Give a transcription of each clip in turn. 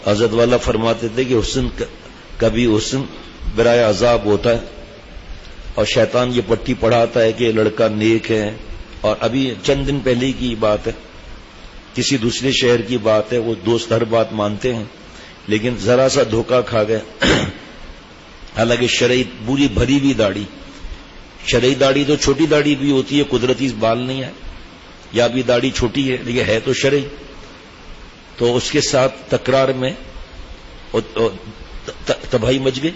حضرت والا فرماتے تھے کہ حسن کبھی حسن برائے عذاب ہوتا ہے، اور شیطان یہ پٹی پڑھاتا ہے کہ لڑکا نیک ہے. اور ابھی چند دن پہلے کی بات ہے، کسی دوسرے شہر کی بات ہے، وہ دوست ہر بات مانتے ہیں لیکن ذرا سا دھوکہ کھا گئے. حالانکہ شرعی پوری بھری ہوئی داڑھی، شرعی داڑھی تو چھوٹی داڑھی بھی ہوتی ہے، قدرتی بال نہیں ہے، یا بھی داڑھی چھوٹی ہے لیکن ہے تو شرعی. تو اس کے ساتھ تکرار میں تباہی مچ گئی.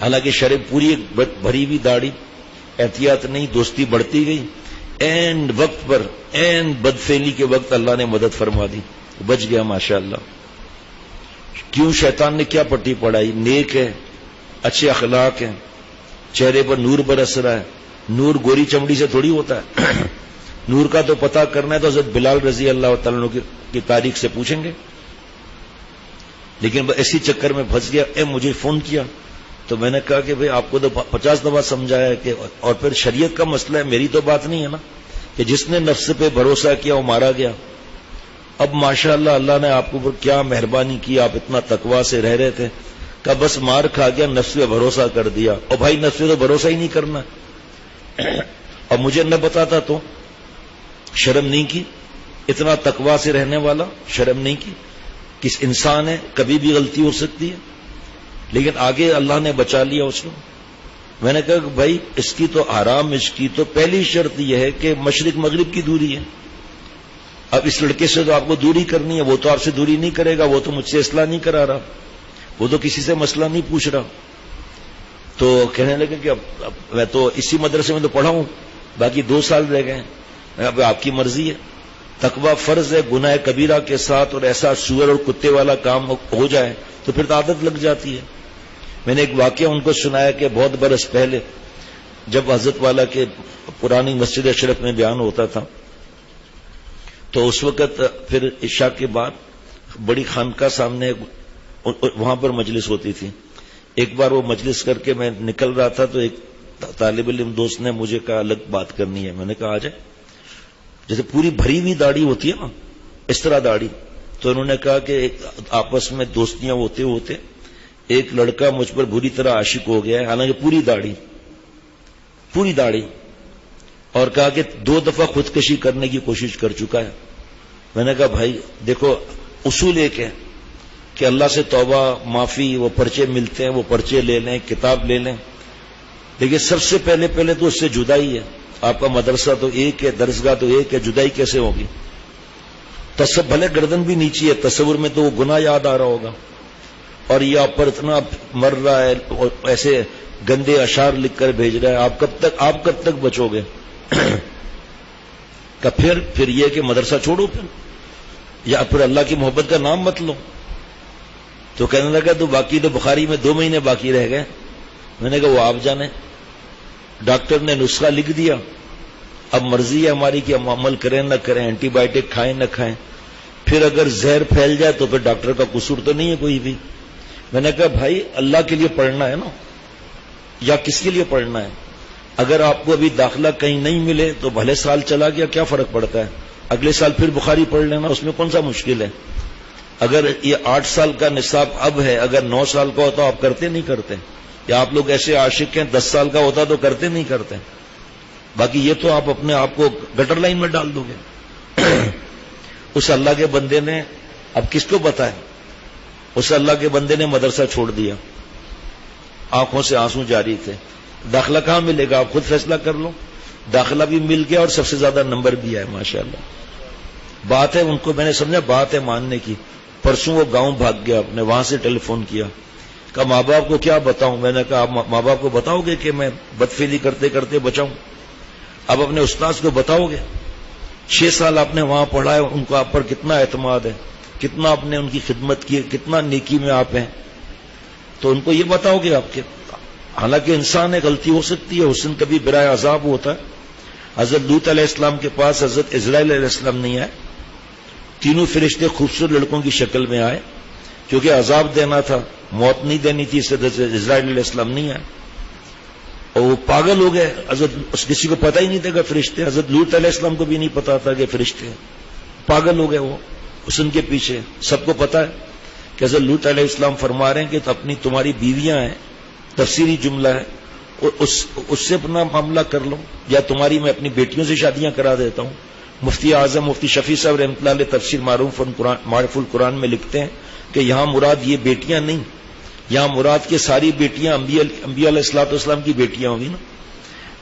حالانکہ شرع پوری بھری ہوئی داڑھی، احتیاط نہیں، دوستی بڑھتی گئی. اینڈ وقت پر، اینڈ بدفعلی کے وقت اللہ نے مدد فرما دی، بچ گیا ماشاءاللہ. کیوں؟ شیطان نے کیا پٹی پڑھائی؟ نیک ہے، اچھے اخلاق ہیں، چہرے پر نور برس رہا ہے. نور گوری چمڑی سے تھوڑی ہوتا ہے. نور کا تو پتہ کرنا ہے تو حضرت بلال رضی اللہ تعالیٰ عنہ کی تاریخ سے پوچھیں گے. لیکن اسی چکر میں پھنس گیا. مجھے فون کیا تو میں نے کہا کہ بھئی آپ کو تو 50 دفعہ سمجھایا ہے کہ، اور پھر شریعت کا مسئلہ ہے، میری تو بات نہیں ہے نا کہ جس نے نفس پہ بھروسہ کیا وہ مارا گیا. اب ماشاءاللہ اللہ نے آپ کو پر کیا مہربانی کی، آپ اتنا تقوی سے رہ رہے تھے کہ بس مار کھا گیا، نفس پہ بھروسہ کر دیا. اور بھائی نفس پہ تو بھروسہ ہی نہیں کرنا. اور مجھے نہ بتاتا تو شرم نہیں کی؟ اتنا تقوی سے رہنے والا شرم نہیں کی؟ کس انسان ہے، کبھی بھی غلطی ہو سکتی ہے، لیکن آگے اللہ نے بچا لیا اس کو. میں نے کہا کہ بھائی اس کی تو آرام، اس کی تو پہلی شرط یہ ہے کہ مشرق مغرب کی دوری ہے. اب اس لڑکے سے تو آپ کو دوری کرنی ہے، وہ تو آپ سے دوری نہیں کرے گا، وہ تو مجھ سے اصلاح نہیں کرا رہا، وہ تو کسی سے مسئلہ نہیں پوچھ رہا. تو کہنے لگے کہ اب میں تو اسی مدرسے میں تو پڑھا ہوں، باقی 2 سال رہ گئے. اب آپ کی مرضی ہے، تقویٰ فرض ہے. گناہ کبیرہ کے ساتھ اور ایسا سور اور کتے والا کام ہو جائے تو پھر عادت لگ جاتی ہے. میں نے ایک واقعہ ان کو سنایا کہ بہت برس پہلے جب حضرت والا کے پرانی مسجد اشرف میں بیان ہوتا تھا تو اس وقت پھر عشاء کے بعد بڑی خانقاہ سامنے وہاں پر مجلس ہوتی تھی. ایک بار وہ مجلس کر کے میں نکل رہا تھا تو ایک طالب علم دوست نے مجھے کہا الگ بات کرنی ہے. میں نے کہا آ جائے. جیسے پوری بھری ہوئی داڑھی ہوتی ہے نا اس طرح داڑھی. تو انہوں نے کہا کہ آپس میں دوستیاں ہوتے ہوتے ایک لڑکا مجھ پر بری طرح عاشق ہو گیا ہے، حالانکہ پوری داڑھی، اور کہا کہ 2 دفعہ خودکشی کرنے کی کوشش کر چکا ہے. میں نے کہا بھائی دیکھو اصول ایک ہے کہ اللہ سے توبہ معافی، وہ پرچے ملتے ہیں وہ پرچے لے لیں، کتاب لے لیں، لیکن سب سے پہلے تو اس سے جدائی ہے. آپ کا مدرسہ تو ایک ہے، درسگاہ تو ایک ہے، جدائی کیسے ہوگی؟ بھلے گردن بھی نیچی ہے، تصور میں تو وہ گناہ یاد آ رہا ہوگا، اور یہ آپ پر اتنا مر رہا ہے اور ایسے گندے اشعار لکھ کر بھیج رہا ہے. آپ کب تک بچو گے؟ کہ پھر یہ کہ مدرسہ چھوڑو پھر، یا پھر اللہ کی محبت کا نام مت لو. تو کہنے لگا تو باقی تو بخاری میں 2 مہینے باقی رہ گئے. میں نے کہا وہ آپ جانے، ڈاکٹر نے نسخہ لکھ دیا، اب مرضی ہے ہماری کہ ہم عمل کریں نہ کریں، اینٹی بائیوٹک کھائیں نہ کھائیں. پھر اگر زہر پھیل جائے تو پھر ڈاکٹر کا قصور تو نہیں ہے کوئی بھی. میں نے کہا بھائی اللہ کے لیے پڑھنا ہے نا، یا کس کے لیے پڑھنا ہے؟ اگر آپ کو ابھی داخلہ کہیں نہیں ملے تو بھلے سال چلا گیا، کیا فرق پڑتا ہے؟ اگلے سال پھر بخاری پڑھ لینا، اس میں کون سا مشکل ہے؟ اگر یہ 8 سال کا نصاب اب ہے، اگر 9 سال کا ہوتا آپ کرتے نہیں کرتے؟ یا آپ لوگ ایسے عاشق ہیں 10 سال کا ہوتا تو کرتے نہیں کرتے؟ باقی یہ تو آپ اپنے آپ کو گٹر لائن میں ڈال دو گے. اس اللہ کے بندے نے، اب کس کو بتائے، اس اللہ کے بندے نے مدرسہ چھوڑ دیا، آنکھوں سے آنسو جاری تھے. داخلہ کہاں ملے گا؟ آپ خود فیصلہ کر لو. داخلہ بھی مل گیا اور سب سے زیادہ نمبر بھی آئے ماشاءاللہ. بات ہے، ان کو میں نے سمجھا بات ہے ماننے کی. پرسوں وہ گاؤں بھاگ گیا، اپنے وہاں سے ٹیلی فون کیا، کہا ماں باپ کو کیا بتاؤں؟ میں نے کہا آپ ماں باپ کو بتاؤ گے کہ میں بدفعلی کرتے کرتے بچاؤں؟ اب اپنے استاذ کو بتاؤ گے؟ 6 سال آپ نے وہاں پڑھا ہے، ان کو آپ پر کتنا اعتماد ہے، کتنا آپ نے ان کی خدمت کی، کتنا نیکی میں آپ ہیں، تو ان کو یہ بتاؤ گے آپ کے؟ حالانکہ انسان ہے، غلطی ہو سکتی ہے، حسن کبھی برائے عذاب ہوتا ہے. حضرت لوط علیہ السلام کے پاس حضرت اسرائیل علیہ السلام نہیں آئے، 3 فرشتے خوبصورت لڑکوں کی شکل میں آئے، کیونکہ عذاب دینا تھا، موت نہیں دینی تھی، اس وجہ سے اسرائیل علیہ السلام نہیں آئے. اور وہ پاگل ہو گئے. حضرت کسی کو پتہ ہی نہیں تھا کہ فرشتے، حضرت لوط علیہ السلام کو بھی نہیں پتا تھا کہ فرشتے. پاگل ہو گئے وہ حسن کے پیچھے. سب کو پتا ہے کہ حضرت لوط علیہ السلام فرما رہے ہیں کہ تمہاری بیویاں ہیں، تفسیری جملہ ہے، اس سے اپنا معاملہ کر لو، یا تمہاری میں اپنی بیٹیوں سے شادیاں کرا دیتا ہوں۔ مفتی اعظم مفتی شفیع صاحب رحمۃ اللہ علیہ تفسیر معروف القرآن میں لکھتے ہیں کہ یہاں مراد یہ بیٹیاں نہیں، یہاں مراد کے ساری بیٹیاں انبیاء علیہ الصلوۃ والسلام کی بیٹیاں ہوں گی نا،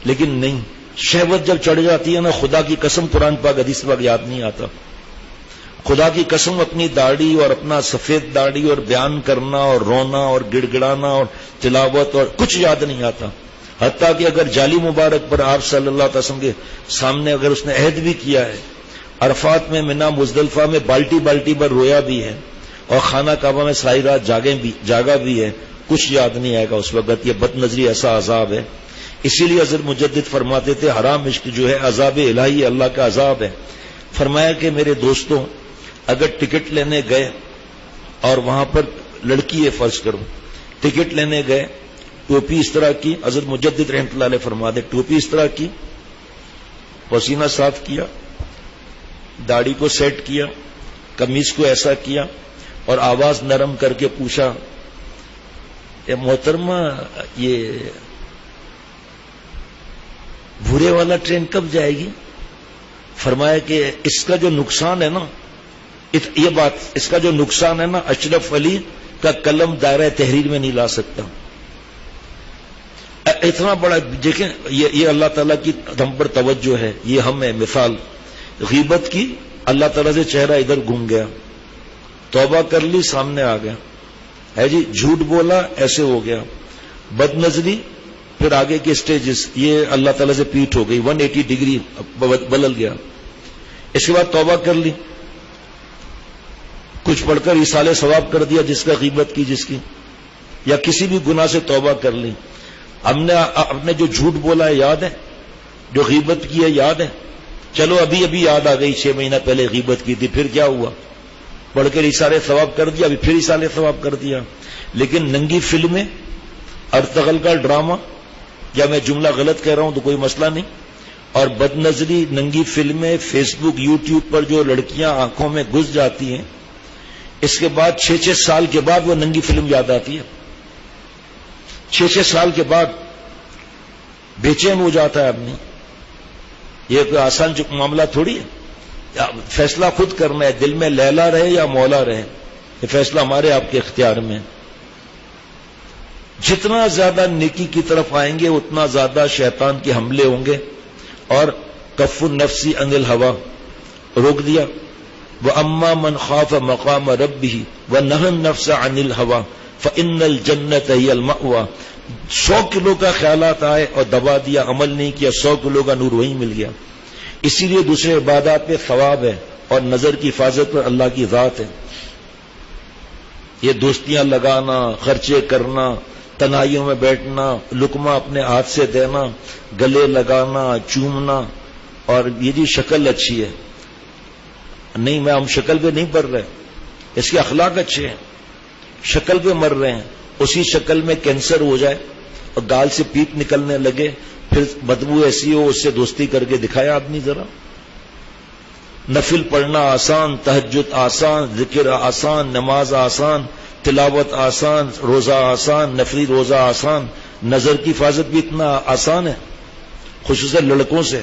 لیکن نہیں، شہوت جب چڑھ جاتی ہے نا، خدا کی قسم قرآن پاک حدیث پاک یاد نہیں آتا، خدا کی قسم اپنی داڑھی اور اپنا سفید داڑھی اور بیان کرنا اور رونا اور گڑ گڑانا اور تلاوت اور کچھ یاد نہیں آتا، حتیٰ کہ اگر جالی مبارک پر آپ صلی اللہ علیہ وسلم کے سامنے اگر اس نے عہد بھی کیا ہے، عرفات میں منا مزدلفہ میں بالٹی بالٹی پر رویا بھی ہے اور خانہ کعبہ میں ساری رات جاگا بھی ہے، کچھ یاد نہیں آئے گا اس وقت۔ یہ بد نظری ایسا عذاب ہے، اسی لیے حضرت مجدد فرماتے تھے حرام عشق جو ہے عذاب الہی، اللہ کا عذاب ہے۔ فرمایا کہ میرے دوستوں اگر ٹکٹ لینے گئے اور وہاں پر لڑکی ہے، فرض کرو ٹکٹ لینے گئے، ٹوپی اس طرح کی، حضرت مجدد رحمۃ اللہ علیہ فرماتے ٹوپی اس طرح کی، پسینہ صاف کیا، داڑھی کو سیٹ کیا، قمیص کو ایسا کیا اور آواز نرم کر کے پوچھا، اے محترمہ یہ بھورے والا ٹرین کب جائے گی؟ فرمایا کہ اس کا جو نقصان ہے نا، یہ بات اس کا جو نقصان ہے نا، اشرف علی کا قلم دائرہ تحریر میں نہیں لا سکتا۔ اتنا بڑا دیکھیں، یہ اللہ تعالیٰ کی ہم پر توجہ ہے، یہ ہم ہے مثال۔ غیبت کی، اللہ تعالیٰ سے چہرہ ادھر گھوم گیا، توبہ کر لی، سامنے آ گیا ہے جی، جھوٹ بولا ایسے ہو گیا، بد نظری، پھر آگے کے سٹیجز، یہ اللہ تعالیٰ سے پیٹ ہو گئی، 180 ڈگری بدل گیا۔ اس کے بعد توبہ کر لی، کچھ پڑھ کر ایصال ثواب کر دیا جس کا غیبت کی جس کی، یا کسی بھی گناہ سے توبہ کر لی۔ ہم نے جو جھوٹ بولا ہے یاد ہے، جو غیبت کی ہے یاد ہے، چلو ابھی یاد آ گئی، 6 مہینہ پہلے غیبت کی تھی، پھر کیا ہوا، پڑھ کر ایصال ثواب کر دیا، ابھی پھر ایصال ثواب کر دیا۔ لیکن ننگی فلمیں، ارطغرل کا ڈرامہ، یا میں جملہ غلط کہہ رہا ہوں تو کوئی مسئلہ نہیں، اور بد نظری، ننگی فلمیں، فیس بک یوٹیوب پر جو لڑکیاں آنکھوں میں گھس جاتی ہیں، اس کے بعد 6 سال کے بعد وہ ننگی فلم یاد آتی ہے، 6 سال کے بعد بے چین ہو جاتا ہے آدمی۔ یہ کوئی آسان معاملہ تھوڑی ہے، فیصلہ خود کرنا ہے، دل میں لیلا رہے یا مولا رہے، یہ فیصلہ ہمارے آپ کے اختیار میں۔ جتنا زیادہ نیکی کی طرف آئیں گے اتنا زیادہ شیطان کے حملے ہوں گے، اور کف النفس عن الہوی روک دیا، وَأَمَّا مَنْ خَافَ مَقَامَ رَبِّهِ وَنَهَى النَّفْسَ عَنِ الْهَوَىٰ فَإِنَّ الْجَنَّةَ هِيَ الْمَأْوَىٰ۔ 100 کلو کا خیالات آئے اور دبا دیا، عمل نہیں کیا، 100 کلو کا نور وہیں مل گیا۔ اسی لیے دوسرے عبادات پہ ثواب ہے، اور نظر کی حفاظت پر اللہ کی ذات ہے۔ یہ دوستیاں لگانا، خرچے کرنا، تنہائیوں میں بیٹھنا، لقمہ اپنے ہاتھ سے دینا، گلے لگانا، چومنا، اور یہ جی شکل اچھی ہے، نہیں میں ہم شکل پہ نہیں مر رہے، اس کے اخلاق اچھے ہیں، شکل پہ مر رہے ہیں، اسی شکل میں کینسر ہو جائے اور گال سے پیپ نکلنے لگے، پھر بدبو ایسی ہو، اس سے دوستی کر کے دکھائے آدمی ذرا۔ نفل پڑھنا آسان، تہجد آسان، ذکر آسان، نماز آسان، تلاوت آسان، روزہ آسان، نفلی روزہ آسان، نظر کی حفاظت بھی اتنا آسان ہے، خصوصاً لڑکوں سے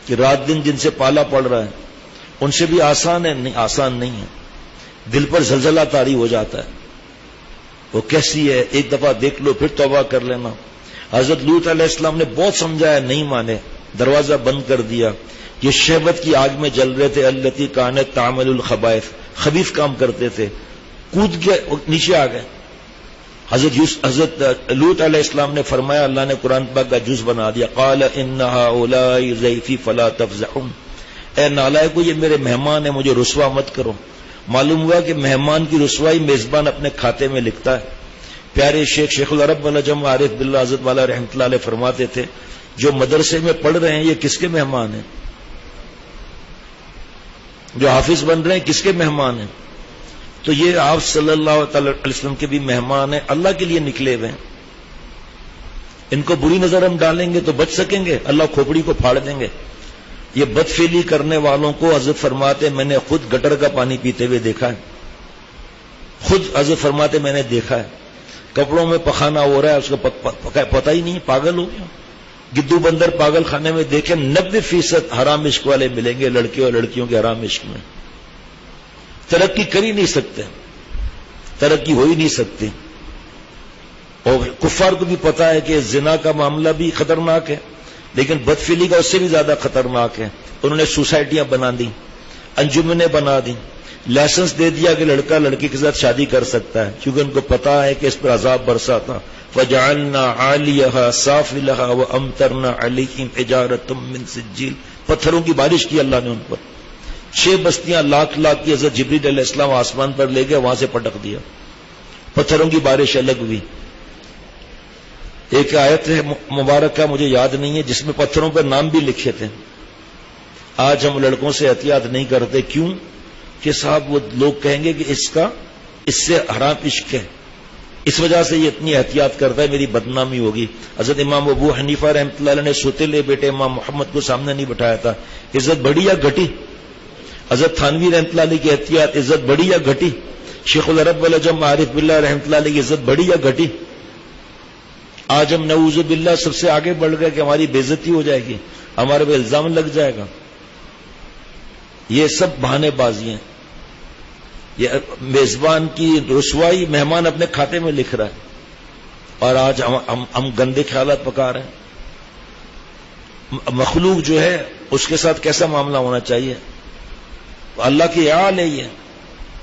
کہ رات دن جن سے پالا پڑ رہا ہے ان سے بھی آسان ہے، نہیں آسان نہیں ہے، دل پر زلزلہ طاری ہو جاتا ہے۔ وہ کیسی ہے، ایک دفعہ دیکھ لو پھر توبہ کر لینا۔ حضرت لوط علیہ السلام نے بہت سمجھایا، نہیں مانے، دروازہ بند کر دیا۔ یہ شہوت کی آگ میں جل رہے تھے، التی کانت تعمل الخبائث، خبیث کام کرتے تھے، کود کے نیچے آ گئے۔ حضرت لوط علیہ السلام نے فرمایا، اللہ نے قرآن پاک کا جز بنا دیا، قال ان هؤلاء ضیفی فلا تفزعون، اے نالائکو یہ میرے مہمان ہیں، مجھے رسوا مت کرو۔ معلوم ہوا کہ مہمان کی رسوائی میزبان اپنے کھاتے میں لکھتا ہے۔ پیارے شیخ العرب والعجم عارف باللہ حضرت والا رحمۃ اللہ علیہ فرماتے تھے، جو مدرسے میں پڑھ رہے ہیں یہ کس کے مہمان ہیں؟ جو حافظ بن رہے ہیں کس کے مہمان ہیں؟ تو یہ آپ صلی اللہ تعالی علیہ وسلم کے بھی مہمان ہیں، اللہ کے لیے نکلے ہوئے ہیں۔ ان کو بری نظر ہم ڈالیں گے تو بچ سکیں گے؟ اللہ کھوپڑی کو پھاڑ دیں گے۔ یہ بدفعلی کرنے والوں کو حضرت فرماتے ہیں میں نے خود گٹر کا پانی پیتے ہوئے دیکھا ہے، خود حضرت فرماتے میں نے دیکھا ہے کپڑوں میں پخانا ہو رہا ہے، اس کو پتہ ہی نہیں، پاگل ہو گیا۔ گدو بندر پاگل خانے میں دیکھیں 90% حرام عشق والے ملیں گے، لڑکے اور لڑکیوں کے حرام عشق میں۔ ترقی کر ہی نہیں سکتے، ترقی ہو ہی نہیں سکتی۔ اور کفار کو بھی پتا ہے کہ زنا کا معاملہ بھی خطرناک ہے، لیکن بدفعلی کا اس سے بھی زیادہ خطرناک ہے۔ انہوں نے سوسائٹیاں بنا دی، انجمنیں بنا دی، لائسنس دے دیا کہ لڑکا لڑکی کے ساتھ شادی کر سکتا ہے، کیونکہ ان کو پتا ہے کہ اس پر عذاب برسا تھا۔ فَجَعَلْنَا عَالِيَهَا سَافِلَهَا وَأَمْطَرْنَا عَلَيْهِمْ حِجَارَةً مِّن سِجِّيلٍ، پتھروں کی بارش کی اللہ نے ان پر۔ 6 بستیاں لاکھ کی حضرت جبریل علیہ السلام آسمان پر لے گئے، وہاں سے پٹک دیا، پتھروں کی بارش الگ ہوئی۔ ایک آیت ہے مبارکہ مجھے یاد نہیں ہے جس میں پتھروں پر نام بھی لکھے تھے۔ آج ہم لڑکوں سے احتیاط نہیں کرتے، کیوں کہ صاحب وہ لوگ کہیں گے کہ اس سے حرام عشق ہے، اس وجہ سے یہ اتنی احتیاط کرتا ہے، میری بدنامی ہوگی۔ حضرت امام ابو حنیفہ رحمۃ اللہ علیہ نے سوتیلے بیٹے امام محمد کو سامنے نہیں بٹھایا تھا، عزت بڑھی یا گھٹی؟ حضرت تھانوی رحمۃ اللہ علیہ کی احتیاط، عزت بڑھی یا گھٹی؟ شیخ العرب والعجم عارف باللہ رحمۃ اللہ علیہ کی عزت بڑھی یا گھٹی؟ آج ہم نعوذ باللہ سب سے آگے بڑھ گئے کہ ہماری بے عزتی ہو جائے گی، ہمارے پہ الزام لگ جائے گا۔ یہ سب بہانے بازی ہیں، یہ میزبان کی رسوائی مہمان اپنے کھاتے میں لکھ رہا ہے، اور آج ہم گندے خیالات پکا رہے ہیں۔ مخلوق جو ہے اس کے ساتھ کیسا معاملہ ہونا چاہیے؟ اللہ کی عیال ہے یہ،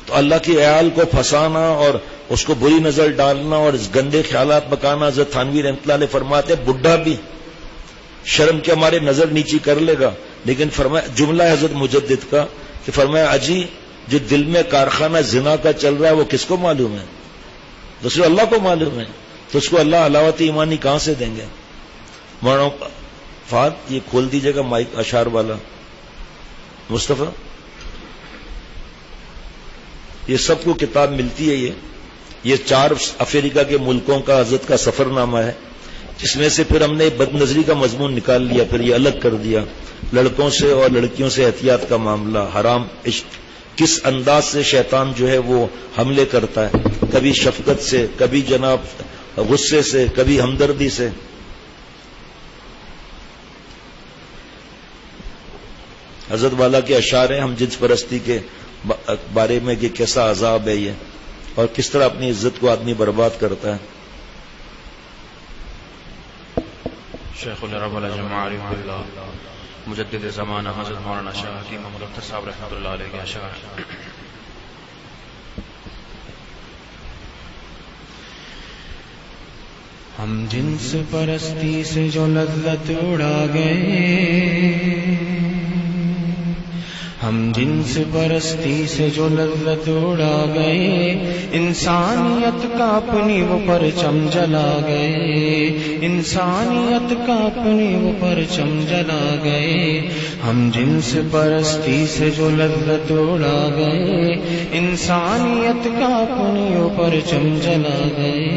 تو اللہ کی عیال کو پھنسانا اور اس کو بری نظر ڈالنا اور اس گندے خیالات پکانا، حضرت تھانوی رحمۃ اللہ علیہ فرماتے بڈھا بھی شرم کے ہمارے نظر نیچی کر لے گا، لیکن فرمایا جملہ حضرت مجدد کا کہ فرمایا اجی جو دل میں کارخانہ زنا کا چل رہا ہے وہ کس کو معلوم ہے؟ دوسرے اللہ کو معلوم ہے، تو اس کو اللہ علاوت ایمانی کہاں سے دیں گے؟ مولانا فہد یہ کھول دیجیے گا مائک اشعار والا، مصطفیٰ یہ سب کو کتاب ملتی ہے، یہ 4 افریقہ کے ملکوں کا حضرت کا سفر نامہ ہے، جس میں سے پھر ہم نے بد نظری کا مضمون نکال لیا، پھر یہ الگ کر دیا، لڑکوں سے اور لڑکیوں سے احتیاط کا معاملہ، حرام عشق، کس انداز سے شیطان جو ہے وہ حملے کرتا ہے، کبھی شفقت سے، کبھی جناب غصے سے، کبھی ہمدردی سے۔ حضرت والا کے اشعار ہیں، ہم جنس پرستی کے بارے میں کہ کیسا عذاب ہے یہ، اور کس طرح اپنی عزت کو آدمی برباد کرتا ہے۔ شیخ العرب والعجم عارف باللہ مجدد زمانہ حضرت مولانا شاہ حکیم محمد اختر صاحب رحمۃ اللہ علیہ کے اشعار۔ ہم جنس پرستی سے جو لذت اڑا گئے، ہم جنس پرستی سے جو لذت اڑا گئے، انسانیت کا اپنی وہ پرچم جلا گئے، انسانیت کا اپنی وہ پرچم جلا گئے۔ ہم جنس پرستی سے جو لذت اڑا گئے، انسانیت کا اپنی وہ پرچم جلا گئے۔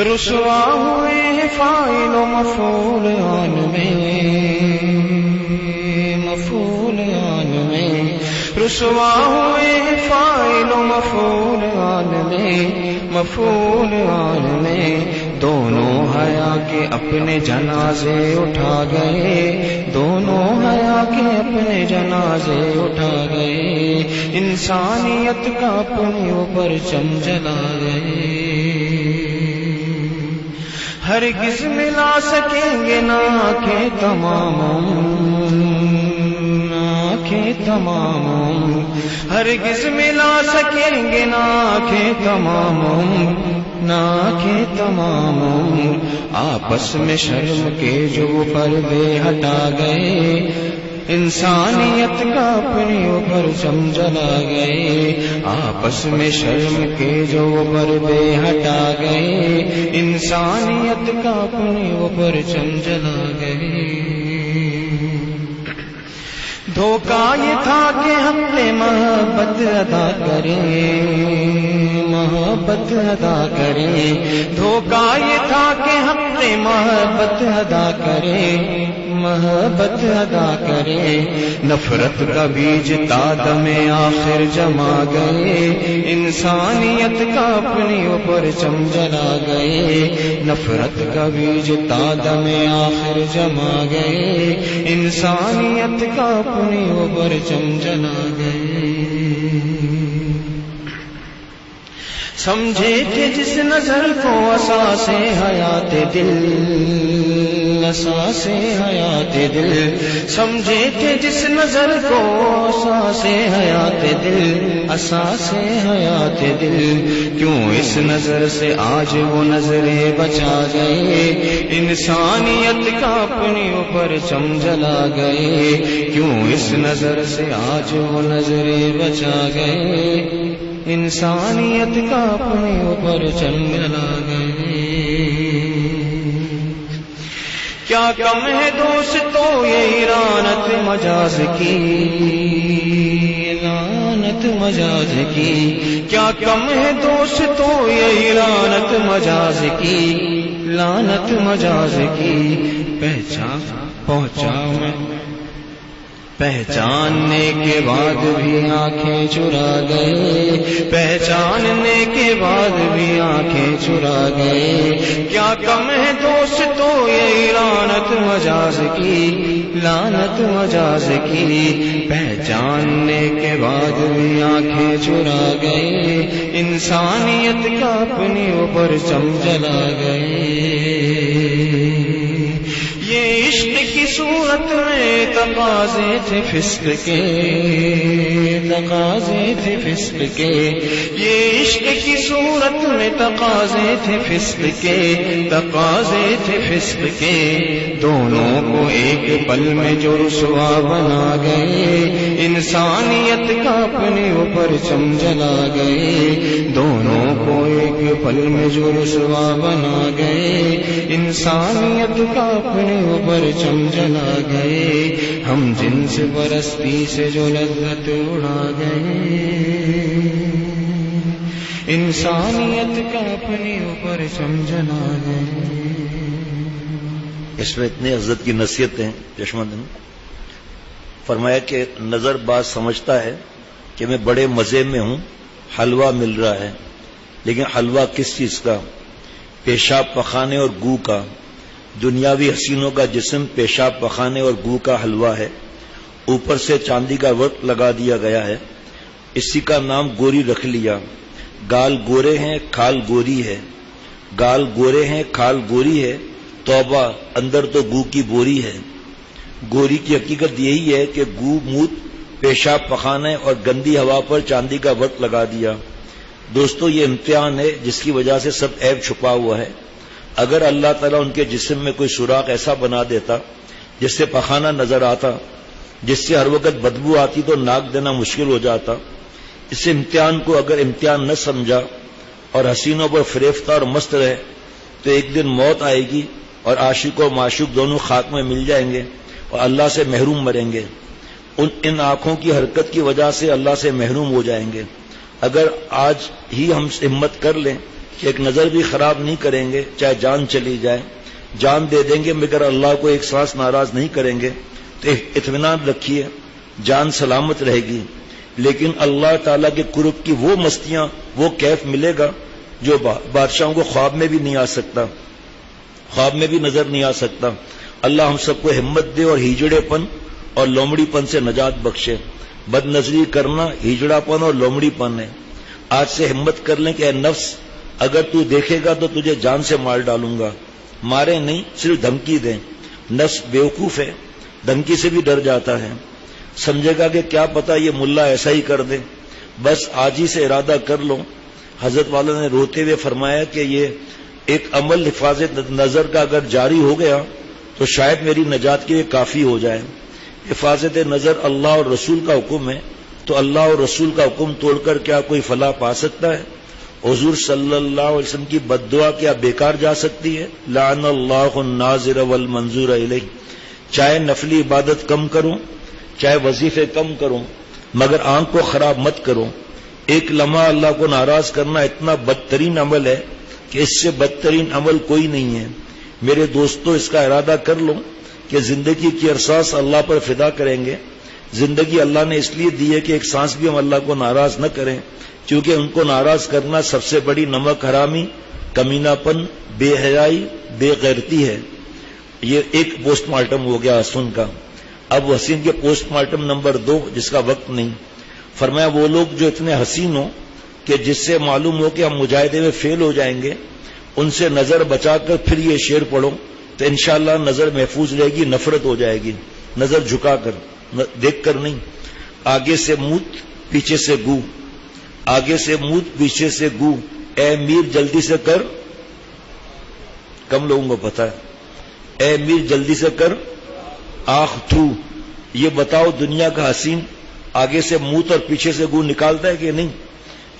رسوا ہوئے فاعل و مفعول آن میں، مفعول آن میں، رسوا ہوئے فاعل و مفعول آن میں، مفعول آن میں، دونوں حیا کے اپنے جنازے اٹھا گئے، دونوں حیا کے اپنے جنازے اٹھا گئے، انسانیت کا اپنے اوپر پرچم جلا گئے۔ ہرگز ملا سکیں گے نہ آنکھیں تمام، آنکھیں تمام، ہرگز ملا سکیں گے نہ آنکھیں تمام، نہ آنکھیں تمام، آپس میں شرم کے جو پردے ہٹا گئے، انسانیت کا اپنے اوپر پرچم جلا گئے، آپس میں شرم کے جو پردے ہٹا گئے، انسانیت کا اپنے اوپر پرچم جلا گئے۔ دھوکہ یہ تھا کہ ہم نے محبت ادا کریں، محبت ادا کرے. دھوکہ یہ تھا کہ حق محبت ادا کرے, محبت ادا کرے. نفرت کا بیج تادم آخر جما گئے, انسانیت کا اپنی اوپر چم جلا گئے. نفرت کا بیج تادم آخر جما گئے, انسانیت کا اپنی اوپر چم جلا گئے. سمجھے کہ جس نظر کو اساس حیات دل, اساس حیات دل. سمجھے کہ جس نظر کو اساس حیات دل, اساس حیات دل. کیوں اس نظر سے آج وہ نظریں بچا گئے, انسانیت کا اپنی اوپر چم جلا گئے. کیوں اس نظر سے آج وہ نظریں بچا گئے, انسانیت کا اپنے اوپر چم جلا گئے. کیا کم ہے دوستو یہ لعنت مجاز کی, لعنت مجاز کی. کیا کم ہے دوستو یہ لعنت مجاز کی, لعنت مجاز کی. پہچان پہنچا میں پہچاننے کے بعد بھی آنکھیں چرا گئے, پہچاننے کے بعد بھی آنکھیں چرا گئے. کیا کم ہے دوستو یہ لعنت مجاز کی, لعنت مجاز کی. پہچاننے کے بعد بھی آنکھیں چرا گئے, انسانیت کا اپنی اوپر چم جلا گئے. یہ عشق کی صورت میں تقاضے تھے فسق کے, تقاضے تھے فسق کے. یہ عشق کی صورت میں تقاضے تھے فسق کے, تقاضے تھے فسق کے. دونوں کو ایک پل میں جو رسوا بنا گئے, انسانیت کا اپنے اوپر چم جلا گئے. دونوں کو ایک پل میں جو رسوا بنا گئے, انسانیت کا اپنے اوپر چم جلا گئے. ہم جنس پرستی سے جو لذت اڑا گئے, انسانیت کا اپنے اوپر چم جلا گئے. اس میں اتنی عزت کی نصیحتیں چشمہ دن. فرمایا کہ نظر باز سمجھتا ہے کہ میں بڑے مزے میں ہوں, حلوہ مل رہا ہے, لیکن حلوہ کس چیز کا؟ پیشاب پخانے اور گو کا. دنیاوی حسینوں کا جسم پیشاب پخانے اور گو کا حلوہ ہے, اوپر سے چاندی کا ورق لگا دیا گیا ہے, اسی کا نام گوری رکھ لیا. گال گورے ہیں کھال گوری ہے, گال گورے ہیں کھال گوری ہے, توبہ اندر تو گو کی بوری ہے. گوری کی حقیقت یہی ہے کہ گو موت پیشاب پخانے اور گندی ہوا پر چاندی کا ورق لگا دیا. دوستو یہ امتحان ہے جس کی وجہ سے سب عیب چھپا ہوا ہے. اگر اللہ تعالیٰ ان کے جسم میں کوئی سوراخ ایسا بنا دیتا جس سے پخانہ نظر آتا, جس سے ہر وقت بدبو آتی تو ناک دینا مشکل ہو جاتا. اس امتحان کو اگر امتحان نہ سمجھا اور حسینوں پر فریفتہ اور مست رہے تو ایک دن موت آئے گی اور عاشق اور معشوق دونوں خاک میں مل جائیں گے اور اللہ سے محروم مریں گے. ان آنکھوں کی حرکت کی وجہ سے اللہ سے محروم ہو جائیں گے. اگر آج ہی ہم ہمت کر لیں کہ ایک نظر بھی خراب نہیں کریں گے, چاہے جان چلی جائے, جان دے دیں گے مگر اللہ کو ایک سانس ناراض نہیں کریں گے, تو اطمینان رکھیے جان سلامت رہے گی. لیکن اللہ تعالیٰ کے قرب کی وہ مستیاں, وہ کیف ملے گا جو بادشاہوں کو خواب میں بھی نہیں آ سکتا, خواب میں بھی نظر نہیں آ سکتا. اللہ ہم سب کو ہمت دے اور ہیجڑے پن اور لومڑی پن سے نجات بخشے. بد نظری کرنا ہیجڑا پن اور لومڑی پن ہے. آج سے ہمت کر لیں کہ اے نفس, اگر تو دیکھے گا تو تجھے جان سے مار ڈالوں گا. مارے نہیں, صرف دھمکی دیں. نفس بیوقوف ہے, دھمکی سے بھی ڈر جاتا ہے. سمجھے گا کہ کیا پتا یہ ملا ایسا ہی کر دے, بس آج ہی سے ارادہ کر لو. حضرت والا نے روتے ہوئے فرمایا کہ یہ ایک عمل حفاظت نظر کا اگر جاری ہو گیا تو شاید میری نجات کے لیے کافی ہو جائے. حفاظت نظر اللہ اور رسول کا حکم ہے, تو اللہ اور رسول کا حکم توڑ کر کیا کوئی فلاح پا سکتا ہے؟ حضور صلی اللہ علیہ وسلم کی بد دعا کیا بیکار جا سکتی ہے؟ لعن اللہ الناظر والمنظور الیہ. چاہے نفلی عبادت کم کروں, چاہے وظیفے کم کروں, مگر آنکھ کو خراب مت کرو. ایک لمحہ اللہ کو ناراض کرنا اتنا بدترین عمل ہے کہ اس سے بدترین عمل کوئی نہیں ہے. میرے دوستو اس کا ارادہ کر لو کہ زندگی کی ارساس اللہ پر فدا کریں گے. زندگی اللہ نے اس لیے دی ہے کہ ایک سانس بھی ہم اللہ کو ناراض نہ کریں، کیونکہ ان کو ناراض کرنا سب سے بڑی نمک حرامی، کمینہ پن، بے حیائی، بے غیرتی ہے. یہ ایک پوسٹ مارٹم ہو گیا حسن کا. اب حسین کے پوسٹ مارٹم نمبر 2 جس کا وقت نہیں. فرمایا وہ لوگ جو اتنے حسین ہوں کہ جس سے معلوم ہو کہ ہم مجاہدے میں فیل ہو جائیں گے، ان سے نظر بچا کر پھر یہ شعر پڑھو تو انشاءاللہ نظر محفوظ رہے گی، نفرت ہو جائے گی. نظر جھکا کر، دیکھ کر نہیں. آگے سے موت پیچھے سے گو، آگے سے موت پیچھے سے گو، اے میر جلدی سے کر. کم لوگوں کو پتا ہے اے میر جلدی سے کر آخ تھو. یہ بتاؤ دنیا کا حسین آگے سے موت اور پیچھے سے گو نکالتا ہے کہ نہیں؟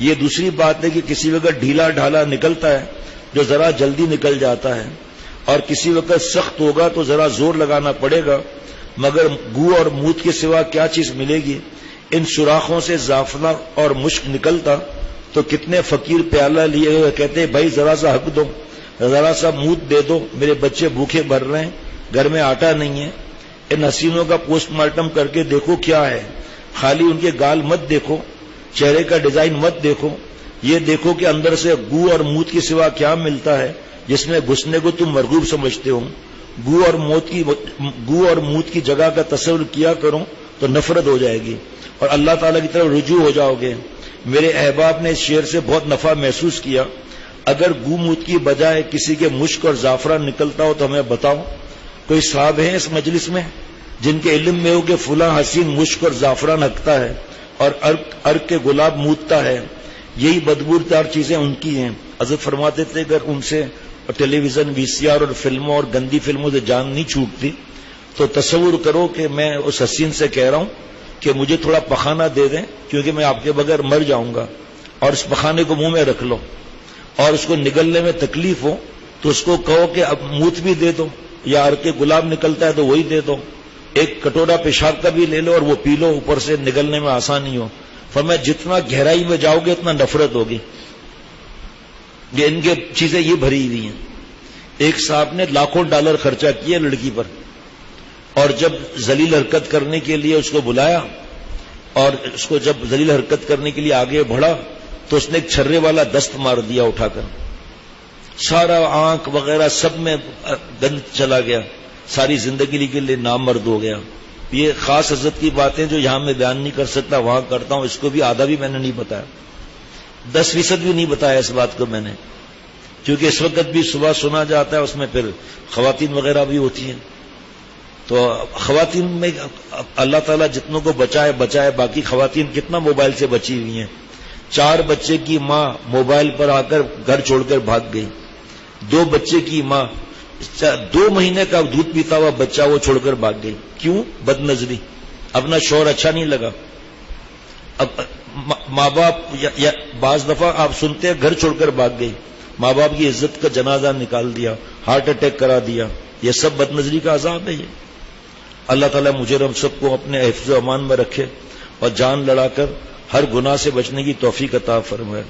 یہ دوسری بات ہے کہ کسی وقت ڈھیلا ڈھالا نکلتا ہے جو ذرا جلدی نکل جاتا ہے، اور کسی وقت سخت ہوگا تو ذرا زور لگانا پڑے گا. مگر گو اور موت کے سوا کیا چیز ملے گی؟ ان سوراخوں سے زعفران اور مشک نکلتا تو کتنے فقیر پیالہ لیے ہوئے کہتے بھائی ذرا سا حق دو، ذرا سا موت دے دو، میرے بچے بھوکے مر رہے ہیں، گھر میں آٹا نہیں ہے. ان حسینوں کا پوسٹ مارٹم کر کے دیکھو کیا ہے. خالی ان کے گال مت دیکھو، چہرے کا ڈیزائن مت دیکھو، یہ دیکھو کہ اندر سے گو اور موت کے سوا کیا ملتا ہے جس میں گھسنے کو تم مرغوب سمجھتے ہو. گو اور موت کی جگہ کا تصور کیا کرو تو نفرت ہو جائے گی اور اللہ تعالیٰ کی طرف رجوع ہو جاؤ گے. میرے احباب نے اس شعر سے بہت نفع محسوس کیا. اگر گو موت کی بجائے کسی کے مشک اور زعفران نکلتا ہو تو ہمیں بتاؤ. کوئی صاحب ہیں اس مجلس میں جن کے علم میں ہو کہ فلاں حسین مشک اور زعفران ہکتا ہے اور ارک کے گلاب موتتا ہے؟ یہی بدبودار چیزیں ان کی ہیں. حضرت فرماتے تھے اگر ان سے ٹیلی ویژن، وی سی آر اور فلموں اور گندی فلموں سے جان نہیں چھوٹتی تو تصور کرو کہ میں اس حسین سے کہہ رہا ہوں کہ مجھے تھوڑا پخانہ دے دیں کیونکہ میں آپ کے بغیر مر جاؤں گا، اور اس پخانے کو منہ میں رکھ لو، اور اس کو نگلنے میں تکلیف ہو تو اس کو کہو کہ اب موت بھی دے دو، یا ارک کے گلاب نکلتا ہے تو وہی دے دو، ایک کٹورا پیشاب کا بھی لے لو اور وہ پی لو، اوپر سے نگلنے میں آسانی ہو. فرمایا جتنا گہرائی میں جاؤ گے اتنا نفرت ہوگی. یہ ان کے چیزیں یہ بھری ہوئی ہیں. ایک صاحب نے لاکھوں ڈالر خرچہ کیا لڑکی پر، اور جب ذلیل حرکت کرنے کے لیے اس کو بلایا اور اس کو جب ذلیل حرکت کرنے کے لیے آگے بڑھا تو اس نے ایک چھرے والا دست مار دیا اٹھا کر. سارا آنکھ وغیرہ سب میں گند چلا گیا، ساری زندگی کے لیے نامرد ہو گیا. یہ خاص حضرت کی باتیں جو یہاں میں بیان نہیں کر سکتا وہاں کرتا ہوں. اس کو بھی آدھا بھی میں نے نہیں بتایا، 10% بھی نہیں بتایا اس بات کو میں نے، کیونکہ اس وقت بھی صبح سنا جاتا ہے، اس میں پھر خواتین وغیرہ بھی ہوتی ہیں. تو خواتین میں اللہ تعالیٰ جتنوں کو بچائے، باقی خواتین کتنا موبائل سے بچی ہوئی ہیں. 4 بچے کی ماں موبائل پر آ کر گھر چھوڑ کر بھاگ گئی. 2 بچے کی ماں 2 مہینے کا دودھ پیتا ہوا بچہ وہ چھوڑ کر بھاگ گئی. کیوں؟ بد نظری، اپنا شوہر اچھا نہیں لگا. اب ماں باپ یا بعض دفعہ آپ سنتے ہیں گھر چھوڑ کر بھاگ گئی، ماں باپ کی عزت کا جنازہ نکال دیا، ہارٹ اٹیک کرا دیا. یہ سب بد نظری کا عذاب ہے. یہ اللہ تعالیٰ مجھے ہم سب کو اپنے حفظ و امان میں رکھے اور جان لڑا کر ہر گناہ سے بچنے کی توفیق عطا فرمائے.